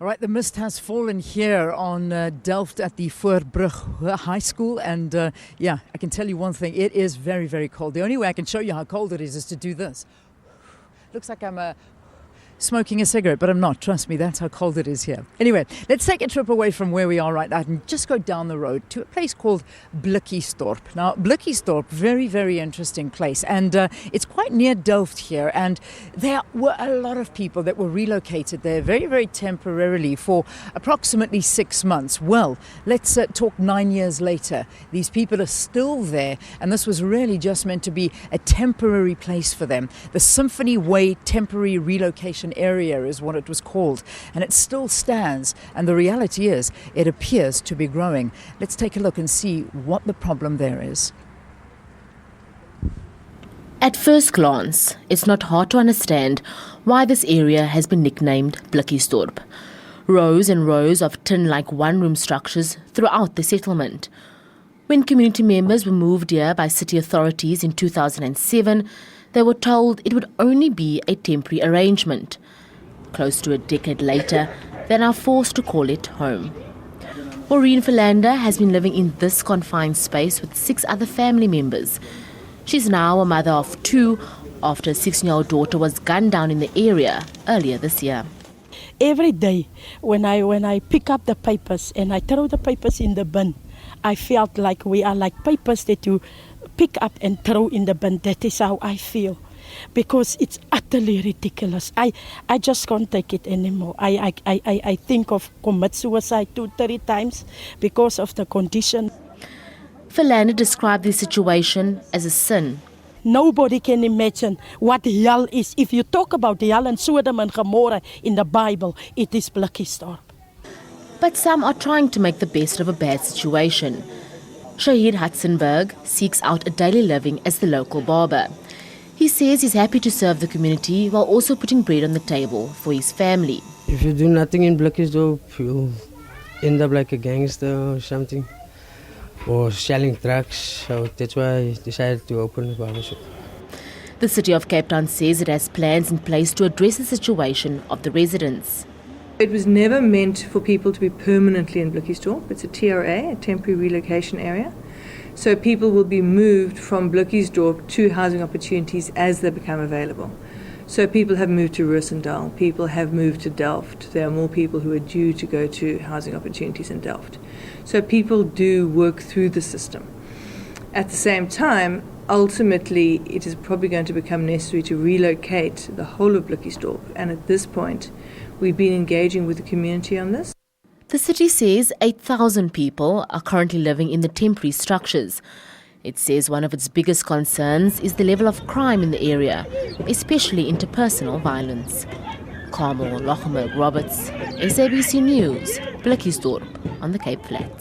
All right, the mist has fallen here on Delft at the Voorbrug High School. And yeah, I can tell you one thing, it is very, very cold. The only way I can show you how cold it is to do this. Looks like I'm smoking a cigarette, but I'm not. Trust me, that's how cold it is here. Anyway, let's take a trip away from where we are right now and just go down the road to a place called Blikkiesdorp. Now, Blikkiesdorp, very, very interesting place. And it's quite near Delft here. And there were a lot of people that were relocated there very, very temporarily for approximately 6 months. Well, let's talk 9 years later. These people are still there. And this was really just meant to be a temporary place for them. The Symphony Way Temporary Relocation area is what it was called, and it still stands, and the reality is it appears to be growing. Let's take a look and see what the problem there is. At first glance, it's not hard to understand why this area has been nicknamed Blikkiesdorp. Rows and rows of tin-like one-room structures throughout the settlement. When community members were moved here by city authorities in 2007, they were told it would only be a temporary arrangement. Close to a decade later, they're now forced to call it home. Maureen Philander has been living in this confined space with 6 other family members. She's now a mother of 2 after a 6-year-old daughter was gunned down in the area earlier this year. Every day when I pick up the papers and I throw the papers in the bin, I felt like we are like papers that you pick up and throw in the bin. That is how I feel, because it's utterly ridiculous. I just can't take it anymore. I think of commit suicide 2-3 times because of the condition. Philander described the situation as a sin. Nobody can imagine what hell is. If you talk about hell and Sodom and Gomorrah in the Bible, it is Blikkiesdorp. But some are trying to make the best of a bad situation. Shahid Hutzenberg seeks out a daily living as the local barber. He says he's happy to serve the community while also putting bread on the table for his family. If you do nothing in Blikkiesdorp, you'll end up like a gangster or something, or selling drugs. So that's why I decided to open a barbershop. The city of Cape Town says it has plans in place to address the situation of the residents. It was never meant for people to be permanently in Blikkiesdorp. It's a TRA, a temporary relocation area. So people will be moved from Blikkiesdorp to housing opportunities as they become available. So people have moved to Roosendaal, people have moved to Delft. There are more people who are due to go to housing opportunities in Delft. So people do work through the system. At the same time, ultimately, it is probably going to become necessary to relocate the whole of Blikkiesdorp. And at this point, we've been engaging with the community on this. The city says 8,000 people are currently living in the temporary structures. It says one of its biggest concerns is the level of crime in the area, especially interpersonal violence. Carmel Lochmerg Roberts, SABC News, Blikkiesdorp on the Cape Flats.